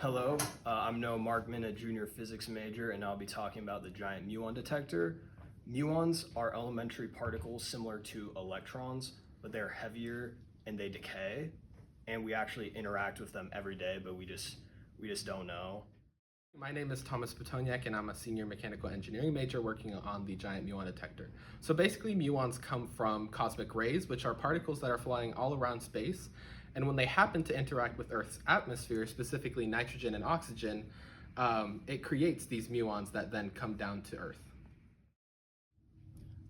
Hello, I'm Markman, a junior physics major, and I'll be talking about the giant muon detector. Muons are elementary particles similar to electrons, but they're heavier and they decay, and we actually interact with them every day, but we just don't know. My name is Pitonak, and I'm a senior mechanical engineering major working on the giant muon detector. So basically, muons come from cosmic rays, which are particles that are flying all around space. And when they happen to interact with Earth's atmosphere, specifically nitrogen and oxygen, it creates these muons that then come down to Earth.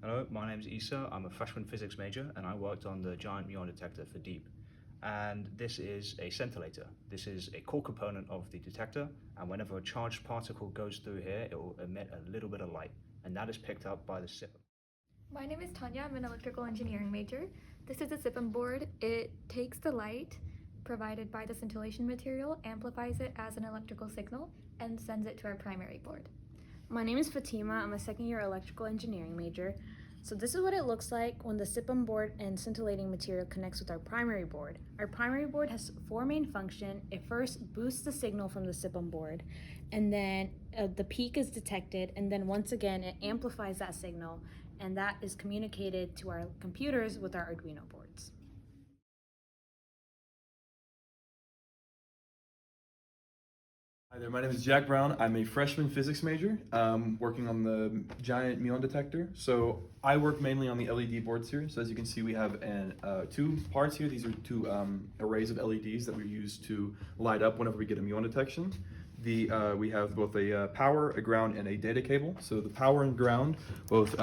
Hello, my name is Eesa. I'm a freshman physics major, and I worked on the giant muon detector for DEEP. And this is a scintillator. This is a core component of the detector, and whenever a charged particle goes through here, it will emit a little bit of light, and that is picked up by the SIP. My name is Tanya. I'm an electrical engineering major. This is a SIPM board. It takes the light provided by the scintillation material, amplifies it as an electrical signal, and sends it to our primary board. My name is Fatima. I'm a second year electrical engineering major. So this is what it looks like when the SIPM board and scintillating material connects with our primary board. Our primary board has four main functions. It first boosts the signal from the SIPM board, and then the peak is detected, and then once again it amplifies that signal, and that is communicated to our computers with our Arduino boards. Hi there, my name is Jack Brown. I'm a freshman physics major working on the giant muon detector. So I work mainly on the LED boards here. So as you can see, we have two parts here. These are two arrays of LEDs that we use to light up whenever we get a muon detection. We have both a power, a ground, and a data cable. So the power and ground both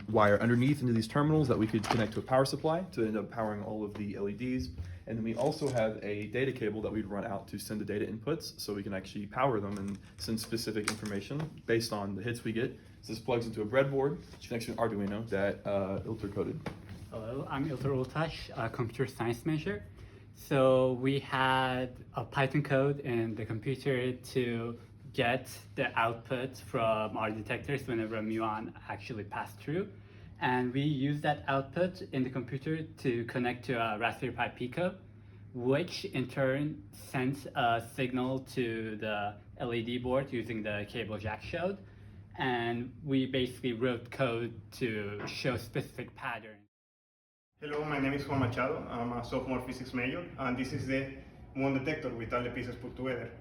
wire underneath into these terminals that we could connect to a power supply to end up powering all of the LEDs. And then we also have a data cable that we'd run out to send the data inputs so we can actually power them and send specific information based on the hits we get. So this plugs into a breadboard, which connects to an Arduino that Ilter coded. Hello, I'm Ilter Ulutas, a computer science major. So we had a Python code in the computer to get the output from our detectors whenever a muon actually passed through. And we use that output in the computer to connect to a Raspberry Pi Pico, which in turn sends a signal to the LED board using the cable Jack showed. And we basically wrote code to show specific patterns. Hello, my name is Juan. I'm a sophomore physics major, and this is the Muon detector with all the pieces put together.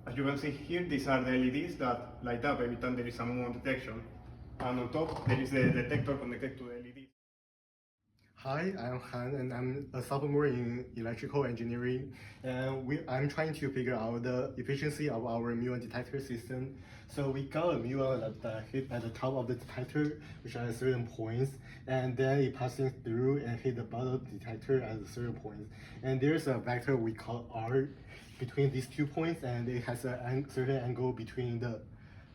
As you can see here, these are the LEDs that light up every time there is a muon detection. And on top, there is the detector connected to the LEDs. Hi, I'm Han, and I'm a sophomore in electrical engineering. And I'm trying to figure out the efficiency of our muon detector system. So we got a muon that hit at the top of the detector, which are at certain points, and then it passing through and hit the bottom of the detector at certain points. And there's a vector we call R between these 2 points, and it has a certain angle between the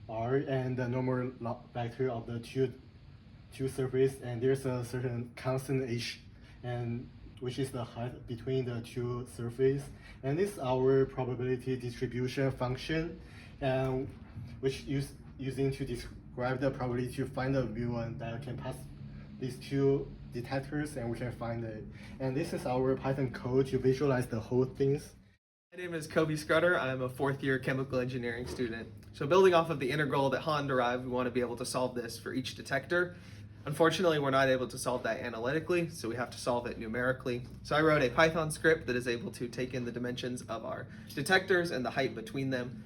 R and the normal vector of the two surface, and there's a certain constant h, and which is the height between the two surface, and this is our probability distribution function, and which using to describe the probability to find a muon that can pass these two detectors, and we can find it. And this is our Python code to visualize the whole things. My name is Coby Scrudder. I'm a fourth year chemical engineering student. So building off of the integral that Han derived, we want to be able to solve this for each detector. Unfortunately, we're not able to solve that analytically, so we have to solve it numerically. So I wrote a Python script that is able to take in the dimensions of our detectors and the height between them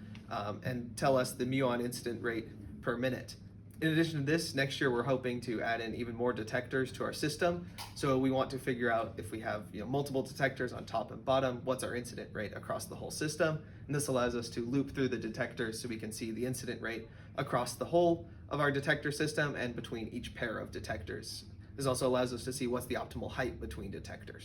and tell us the muon incident rate per minute. In addition to this, next year we're hoping to add in even more detectors to our system. So we want to figure out if we have multiple detectors on top and bottom, what's our incident rate across the whole system. And this allows us to loop through the detectors so we can see the incident rate across the whole of our detector system and between each pair of detectors. This also allows us to see what's the optimal height between detectors.